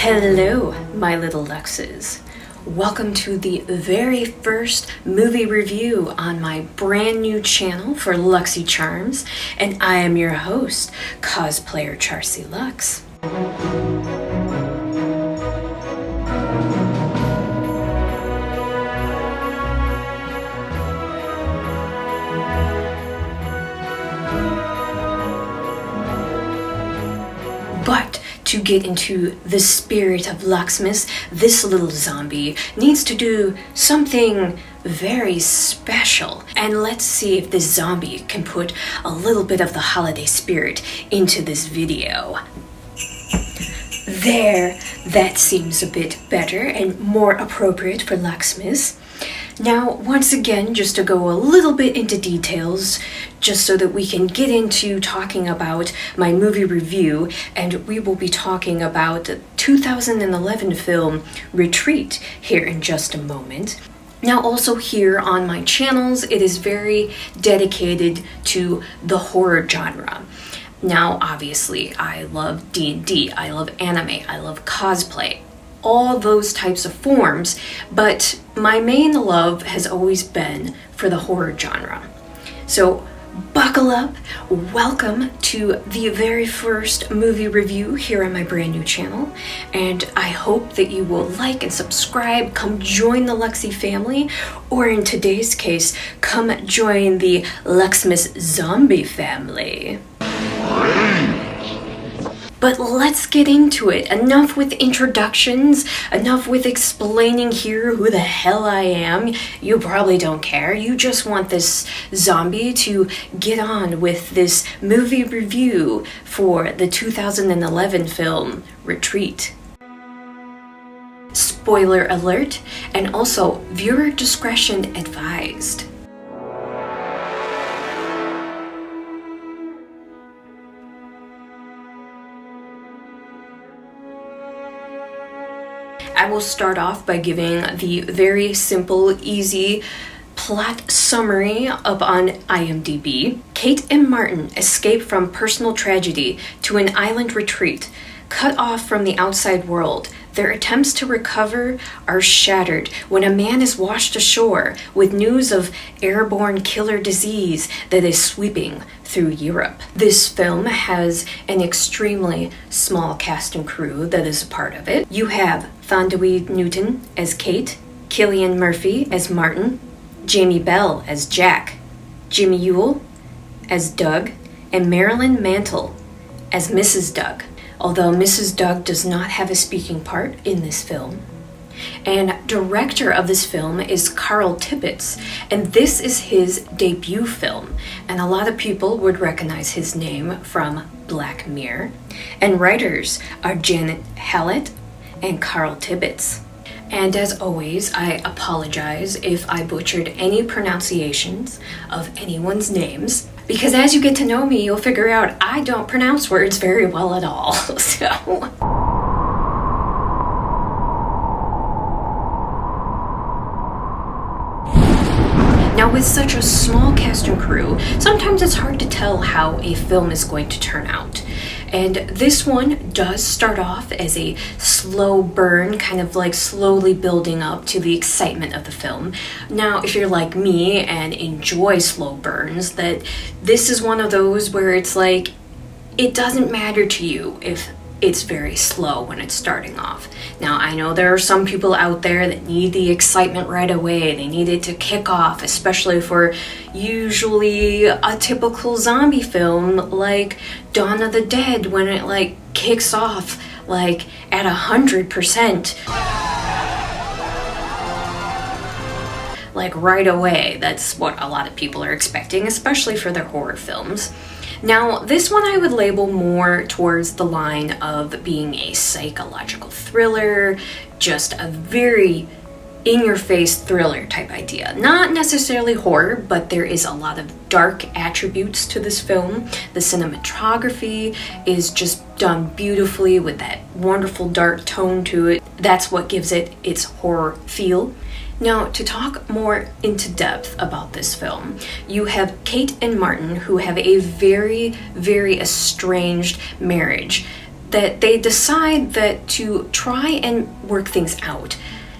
Hello, my little Luxxes. Welcome to the very first movie review on my brand new channel for luxxxycharms, and I am your host, cosplayer charsieluxxx. But to get into the spirit of Luxxmas, this little zombie needs to do something very special. And let's see if this zombie can put a little bit of the holiday spirit into this video. There, that seems a bit better and more appropriate for Luxxmas. Now, once again, just to go a little bit into details, just so that we can get into talking about my movie review, and we will be talking about the 2011 film Retreat here in just a moment. Now, also here on my channels, it is very dedicated to the horror genre. Now, obviously, I love D&D, I love anime, I love cosplay, all those types of forms, but my main love has always been for the horror genre. So buckle up, welcome to the very first movie review here on my brand new channel, and I hope that you will like and subscribe, come join the Luxxxy family, or in today's case, come join the Luxxmas zombie family. But let's get into it. Enough with introductions, enough with explaining here who the hell I am. You probably don't care. You just want this zombie to get on with this movie review for the 2011 film Retreat. Spoiler alert, and also viewer discretion advised. I will start off by giving the very simple, easy plot summary up on IMDb. Kate and Martin escape from personal tragedy to an island retreat, cut off from the outside world. Their attempts to recover are shattered when a man is washed ashore with news of airborne killer disease that is sweeping through Europe. This film has an extremely small cast and crew that is a part of it. You have Thandiwenewton as Kate, Cillianmurphy as Martin, Jamiebell as Jack, jimmyyuill as Doug, and Marilyn Mantle as Mrs. Doug, although Mrs. Doug does not have a speaking part in this film. And director of this film is Carltibbetts, and this is his debut film, and a lot of people would recognize his name from Black Mirror. And writers are Janet Hallett and Carltibbetts. And as always, I apologize if I butchered any pronunciations of anyone's names, because as you get to know me, you'll figure out I don't pronounce words very well at all. So now, with such a small cast and crew, sometimes it's hard to tell how a film is going to turn out. And this one does start off as a slow burn, kind of like slowly building up to the excitement of the film. Now, if you're like me and enjoy slow burns, that this is one of those where it's like, it doesn't matter to you if it's very slow when it's starting off. Now, I know there are some people out there that need the excitement right away. They need it to kick off, especially for usually a typical zombie film like Dawn of the Dead, when it like kicks off like at 100%. Like right away. That's what a lot of people are expecting, especially for their horror films. Now, this one I would label more towards the line of being a psychological thriller, just a very in-your-face thriller type idea. Not necessarily horror, but there is a lot of dark attributes to this film. The cinematography is just done beautifully with that wonderful dark tone to it. That's what gives it its horror feel. Now, to talk more into depth about this film, you have Kate and Martin, who have a very, very estranged marriage. that they decide that to try and work things out,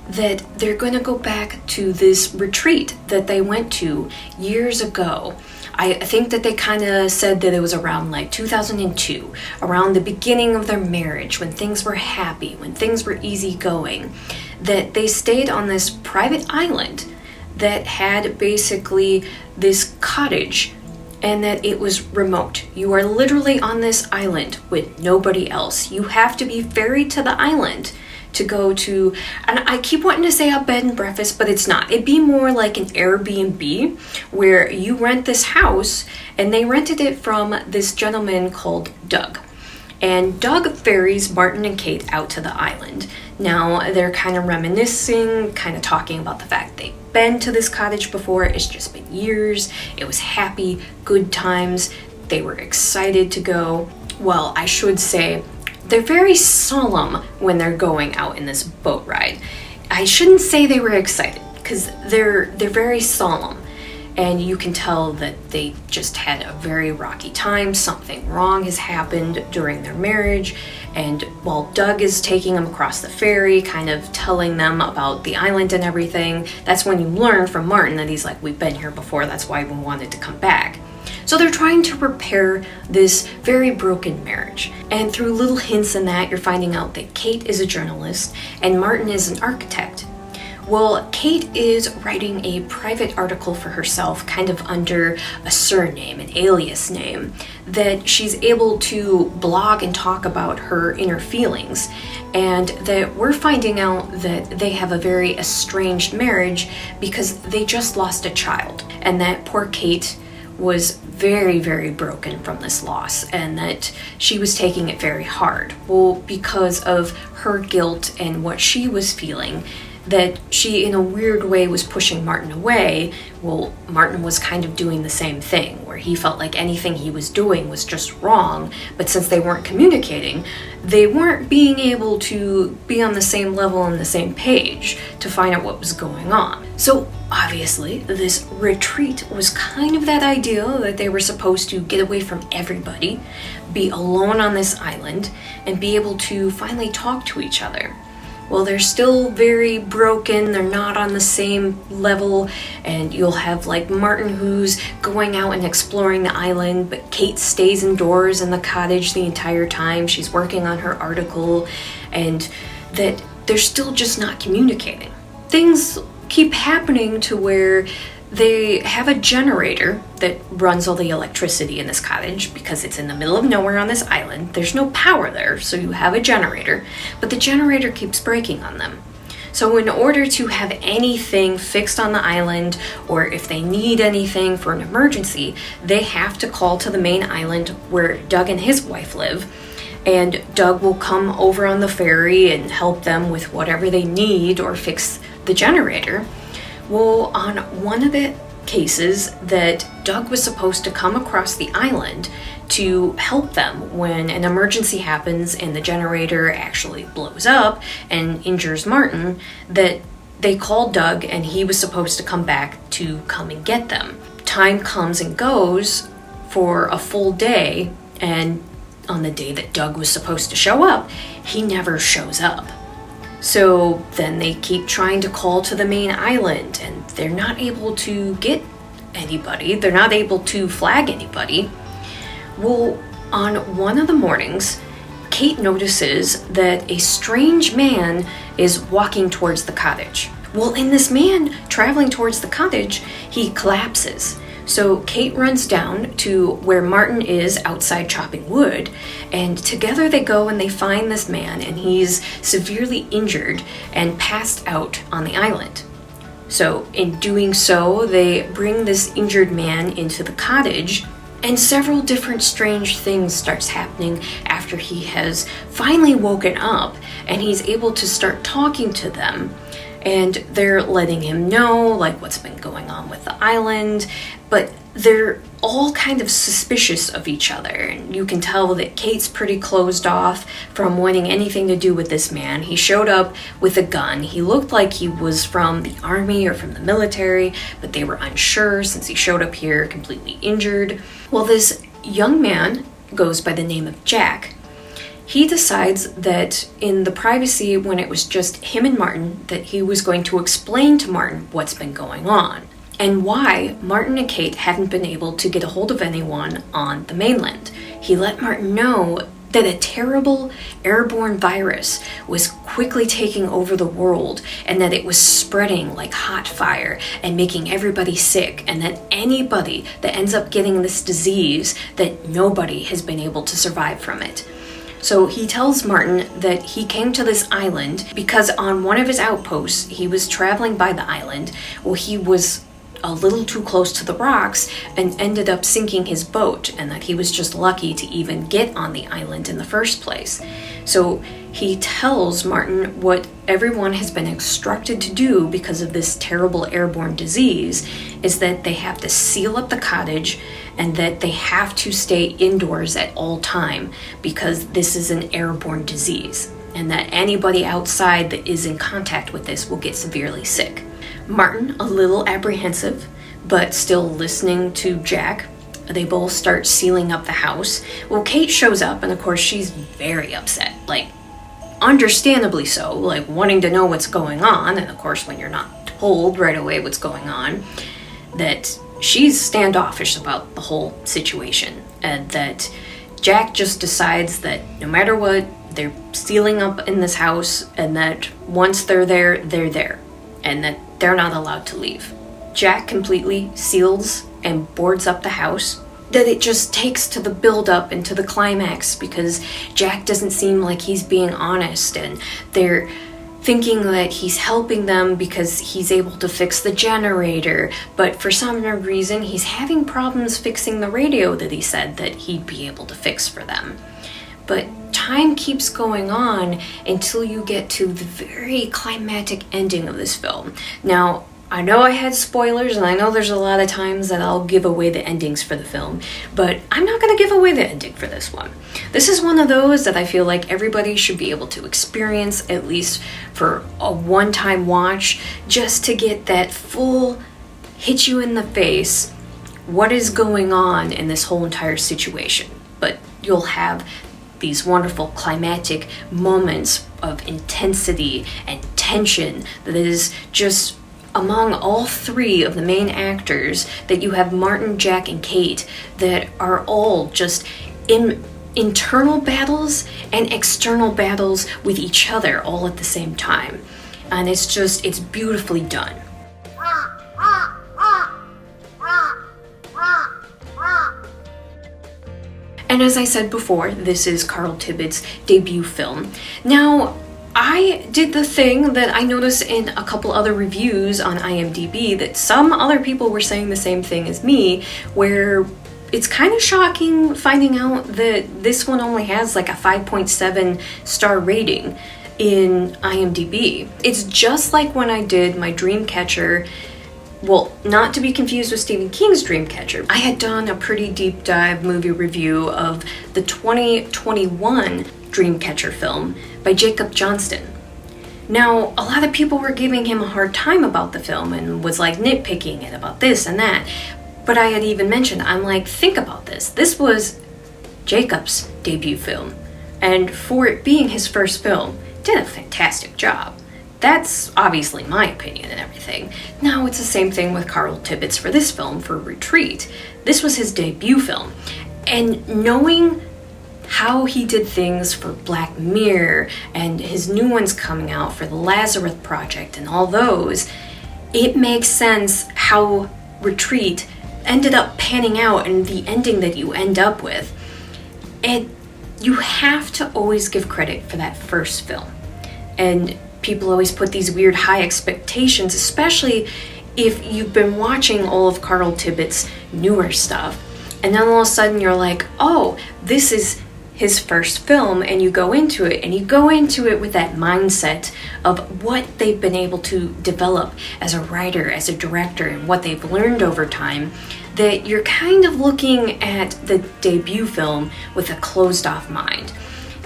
that they're going to go back to this retreat that they went to years ago. I think that they kind of said that it was around like 2002, around the beginning of their marriage, when things were happy, when things were easygoing, that they stayed on this private island that had basically this cottage, and that it was remote. You are literally on this island with nobody else. You have to be ferried to the island to go to, and I keep wanting to say a bed and breakfast, but it's not. It'd be more like an Airbnb, where you rent this house, and they rented it from this gentleman called Doug. And Doug ferries Martin and Kate out to the island. Now they're kind of reminiscing, kind of talking about the fact they've been to this cottage before. It's just been years. It was happy, good times. They were excited to go. Well, I should say, they're very solemn when they're going out in this boat ride. I shouldn't say they were excited, because they're very solemn, and you can tell that they just had a very rocky time. Something wrong has happened during their marriage, and while Doug is taking them across the ferry, kind of telling them about the island and everything, that's when you learn from Martin that he's like, we've been here before, that's why we wanted to come back. So they're trying to repair this very broken marriage. And through little hints in that, you're finding out that Kate is a journalist and Martin is an architect. Well, Kate is writing a private article for herself, kind of under a surname, an alias name, that she's able to blog and talk about her inner feelings. And that we're finding out that they have a very estranged marriage because they just lost a child. And that poor Kate was very, very broken from this loss, and that she was taking it very hard. Well, because of her guilt and what she was feeling, that she in a weird way was pushing Martin away. Well, Martin was kind of doing the same thing, where he felt like anything he was doing was just wrong, but since they weren't communicating, they weren't being able to be on the same level and the same page to find out what was going on. So obviously this retreat was kind of that idea that they were supposed to get away from everybody, be alone on this island, and be able to finally talk to each other. Well, they're still very broken, they're not on the same level, and you'll have like Martin who's going out and exploring the island, but Kate stays indoors in the cottage the entire time. She's working on her article, and that they're still just not communicating. Things keep happening to where they have a generator that runs all the electricity in this cottage because it's in the middle of nowhere on this island. There's no power there, so you have a generator, but the generator keeps breaking on them. So in order to have anything fixed on the island, or if they need anything for an emergency, they have to call to the main island where Doug and his wife live. And Doug will come over on the ferry and help them with whatever they need or fix the generator. Well, on one of the cases that Doug was supposed to come across the island to help them when an emergency happens and the generator actually blows up and injures Martin, that they called Doug and he was supposed to come back to come and get them. Time comes and goes for a full day, and on the day that Doug was supposed to show up, he never shows up. So then they keep trying to call to the main island, and they're not able to get anybody. They're not able to flag anybody. Well, on one of the mornings, Kate notices that a strange man is walking towards the cottage. Well, in this man traveling towards the cottage, he collapses. So Kate runs down to where Martin is outside chopping wood, and together they go and they find this man, and he's severely injured and passed out on the island. So in doing so, they bring this injured man into the cottage, and several different strange things starts happening after he has finally woken up and he's able to start talking to them. And they're letting him know like what's been going on with the island, but they're all kind of suspicious of each other, and you can tell that Kate's pretty closed off from wanting anything to do with this man. He showed up with a gun. He looked like he was from the army or from the military, but they were unsure since he showed up here completely injured. Well, this young man goes by the name of Jack, he decides that in the privacy, when it was just him and Martin, that he was going to explain to Martin what's been going on and why Martin and Kate haven't been able to get a hold of anyone on the mainland. He let Martin know that a terrible airborne virus was quickly taking over the world and that it was spreading like hot fire and making everybody sick, and that anybody that ends up getting this disease, that nobody has been able to survive from it. So he tells Martin that he came to this island because on one of his outposts, he was traveling by the island. Well, he was a little too close to the rocks and ended up sinking his boat, and that he was just lucky to even get on the island in the first place. So he tells Martin what everyone has been instructed to do because of this terrible airborne disease is that they have to seal up the cottage and that they have to stay indoors at all time because this is an airborne disease, and that anybody outside that is in contact with this will get severely sick. Martin, a little apprehensive, but still listening to Jack, they both start sealing up the house. Well, Kate shows up, and of course she's very upset, like understandably so, like wanting to know what's going on, and of course when you're not told right away what's going on, that she's standoffish about the whole situation, and that Jack just decides that no matter what, they're sealing up in this house, and that once they're there, and that they're not allowed to leave. Jack completely seals and boards up the house. That it just takes to the build-up and to the climax because Jack doesn't seem like he's being honest, and they're thinking that he's helping them because he's able to fix the generator, but for some reason he's having problems fixing the radio that he said that he'd be able to fix for them. But time keeps going on until you get to the very climactic ending of this film. Now, I know I had spoilers, and I know there's a lot of times that I'll give away the endings for the film, but I'm not going to give away the ending for this one. This is one of those that I feel like everybody should be able to experience, at least for a one-time watch, just to get that full hit you in the face what is going on in this whole entire situation. But you'll have these wonderful climactic moments of intensity and tension that is just among all three of the main actors, that you have Martin, Jack, and Kate that are all just in internal battles and external battles with each other all at the same time. And it's beautifully done. And as I said before, this is Carl Tibbetts' debut film. Now, I did the thing that I noticed in a couple other reviews on IMDb, that some other people were saying the same thing as me, where it's kind of shocking finding out that this one only has like a 5.7 star rating in IMDb. It's just like when I did my Dreamcatcher. Well, not to be confused with Stephen King's Dreamcatcher. I had done a pretty deep dive movie review of the 2021 Dreamcatcher film by Jacob Johnston. Now, a lot of people were giving him a hard time about the film and was like nitpicking it about this and that. But I had even mentioned, I'm like, think about this. This was Jacob's debut film. And for it being his first film, did a fantastic job. That's obviously my opinion and everything. Now it's the same thing with Carl Tibbetts for this film, for Retreat. This was his debut film. And knowing how he did things for Black Mirror and his new ones coming out for the Lazarus Project and all those, it makes sense how Retreat ended up panning out and the ending that you end up with. And you have to always give credit for that first film. And people always put these weird high expectations, especially if you've been watching all of Carl Tibbetts' newer stuff. And then all of a sudden you're like, oh, this is his first film, and you go into it with that mindset of what they've been able to develop as a writer, as a director, and what they've learned over time, that you're kind of looking at the debut film with a closed off mind.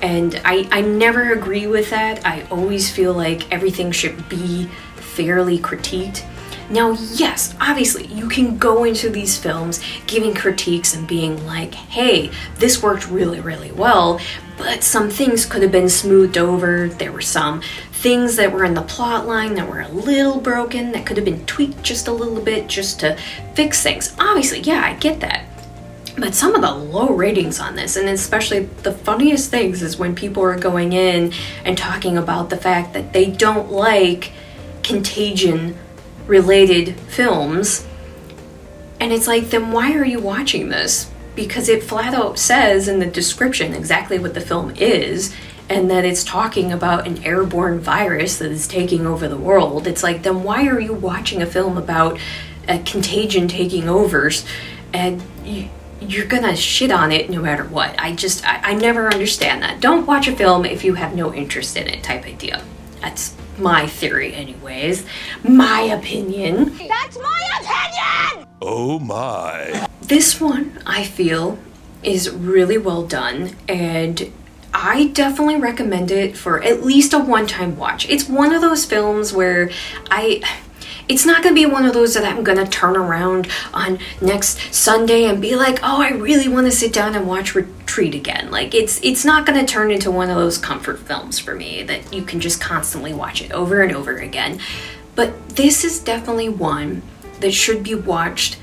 And I never agree with that. I always feel like everything should be fairly critiqued. Now, yes, obviously, you can go into these films giving critiques and being like, hey, this worked really, really well, but some things could have been smoothed over. There were some things that were in the plot line that were a little broken that could have been tweaked just a little bit just to fix things. Obviously, yeah, I get that. But some of the low ratings on this, and especially the funniest things, is when people are going in and talking about the fact that they don't like Contagion related films. And it's like, then why are you watching this? Because it flat out says in the description exactly what the film is, and that it's talking about an airborne virus that is taking over the world. It's like, then why are you watching a film about a contagion taking over, and you're gonna shit on it no matter what? I never understand that. Don't watch a film if you have no interest in it type idea. That's my theory anyways. My opinion. That's my opinion! Oh my. This one, I feel, is really well done, and I definitely recommend it for at least a one-time watch. It's one of those films where it's not going to be one of those that I'm going to turn around on next Sunday and be like, oh, I really want to sit down and watch Retreat again. Like, it's not going to turn into one of those comfort films for me that you can just constantly watch it over and over again. But this is definitely one that should be watched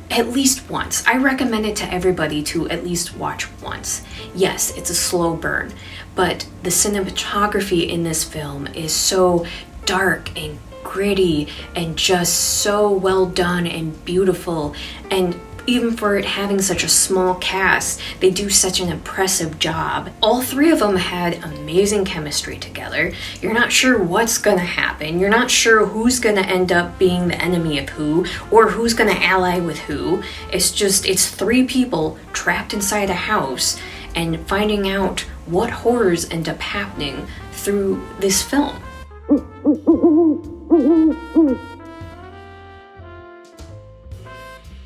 at least once. I recommend it to everybody to at least watch once. Yes, it's a slow burn, but the cinematography in this film is so dark and gritty and just so well done and beautiful. And even for it having such a small cast, they do such an impressive job. All three of them had amazing chemistry together. You're not sure what's gonna happen. You're not sure who's gonna end up being the enemy of who, or who's gonna ally with who. It's three people trapped inside a house and finding out what horrors end up happening through this film.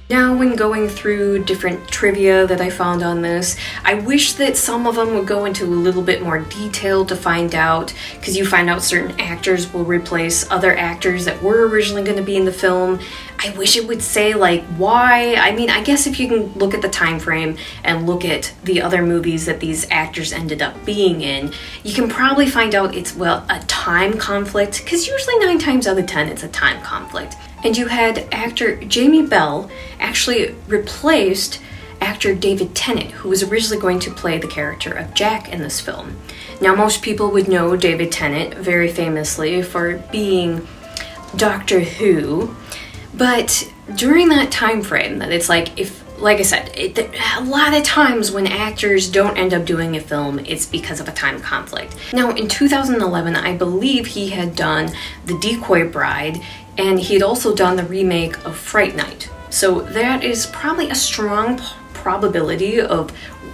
Now, when going through different trivia that I found on this, I wish that some of them would go into a little bit more detail to find out, because you find out certain actors will replace other actors that were originally going to be in the film. I wish it would say, like, why. I mean, I guess if you can look at the time frame and look at the other movies that these actors ended up being in, you can probably find out it's, well, a time conflict, because usually 9 times out of 10 it's a time conflict. And you had actor Jamiebell actually replaced actor David Tennant, who was originally going to play the character of Jack in this film. Now, most people would know David Tennant very famously for being Doctor Who, but during that time frame, that it's like, like I said, a lot of times when actors don't end up doing a film, it's because of a time conflict. Now, in 2011, I believe he had done The Decoy Bride, and he had also done the remake of Fright Night. So that is probably a strong probability of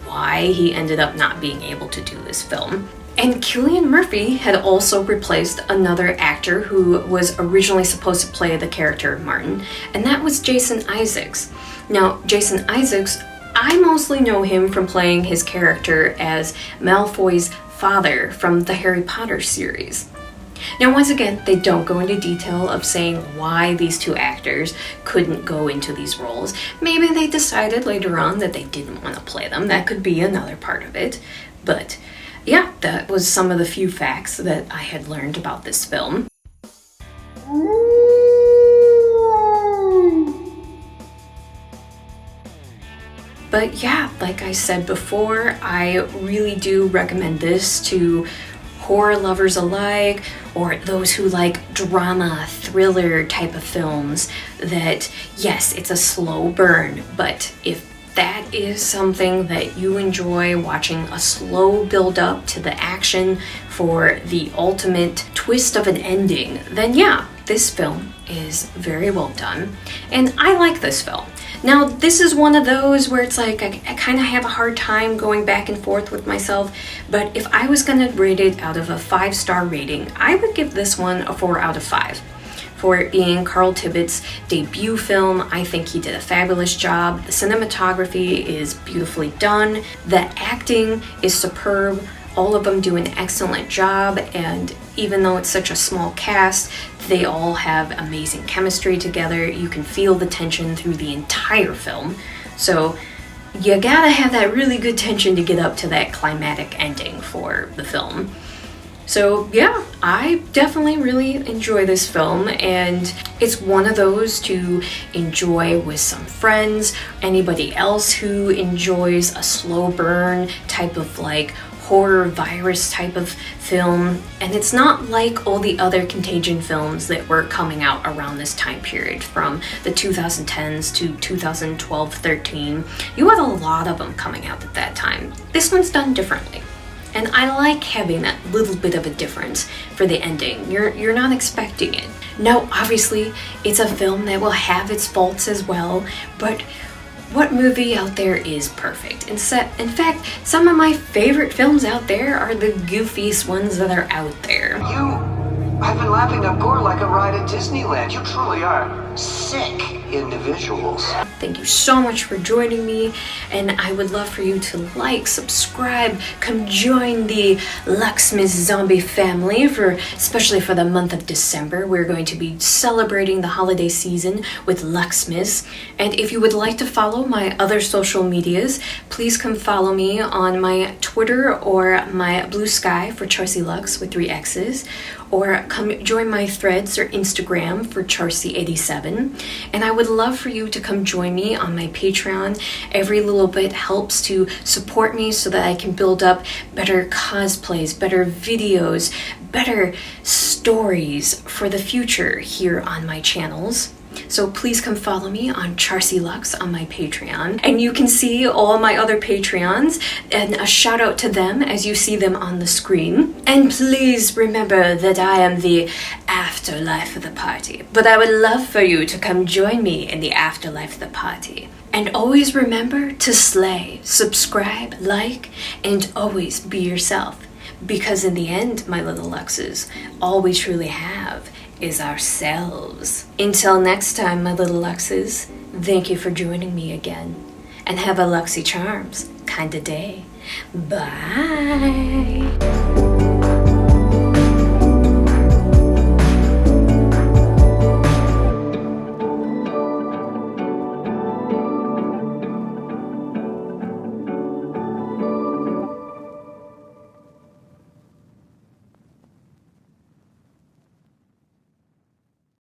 why he ended up not being able to do this film. And cillianmurphy had also replaced another actor who was originally supposed to play the character of Martin, and that was Jason Isaacs. Now, Jason Isaacs, I mostly know him from playing his character as Malfoy's father from the Harry Potter series. Now, once again, they don't go into detail of saying why these two actors couldn't go into these roles. Maybe they decided later on that they didn't want to play them. That could be another part of it. But yeah, that was some of the few facts that I had learned about this film. But yeah, like I said before, I really do recommend this to horror lovers alike, or those who like drama, thriller type of films that, yes, it's a slow burn, but if that is something that you enjoy, watching a slow build up to the action for the ultimate twist of an ending, then yeah, this film is very well done, and I like this film. Now, this is one of those where it's like I kind of have a hard time going back and forth with myself, but if I was going to rate it out of a 5-star rating, I would give this one a 4 out of 5. For it being Carl Tibbetts' debut film, I think he did a fabulous job. The cinematography is beautifully done. The acting is superb. All of them do an excellent job, and even though it's such a small cast, they all have amazing chemistry together. You can feel the tension through the entire film. So you gotta have that really good tension to get up to that climatic ending for the film. So yeah, I definitely really enjoy this film, and it's one of those to enjoy with some friends, anybody else who enjoys a slow burn type of like horror virus type of film. And it's not like all the other Contagion films that were coming out around this time period from the 2010s to 2012-13. You had a lot of them coming out at that time. This one's done differently. And I like having that little bit of a difference for the ending. You're not expecting it. Now, obviously, it's a film that will have its faults as well, but what movie out there is perfect? In fact, some of my favorite films out there are the goofiest ones that are out there. I've been laughing up gore like a ride at Disneyland. You truly are sick individuals. Thank you so much for joining me, and I would love for you to like, subscribe, come join the Luxxxy zombie family, especially for the month of December. We're going to be celebrating the holiday season with Luxxxy. And if you would like to follow my other social medias, please come follow me on my Twitter or my BlueSky for charsieluxxx with 3 X's, or come join my Threads or Instagram for charsie87. And I would love for you to come join me on my Patreon. Every little bit helps to support me so that I can build up better cosplays, better videos, better stories for the future here on my channels. So please come follow me on charsieluxxx on my Patreon, and you can see all my other Patreons, and a shout out to them as you see them on the screen. And please remember that I am the afterlife of the party, but I would love for you to come join me in the afterlife of the party. And always remember to slay, subscribe, like, and always be yourself. Because in the end, my little Luxxes, all we truly have is ourselves. Until next time, my little Luxxes, thank you for joining me again. And have a Luxxxycharms kind of day. Bye!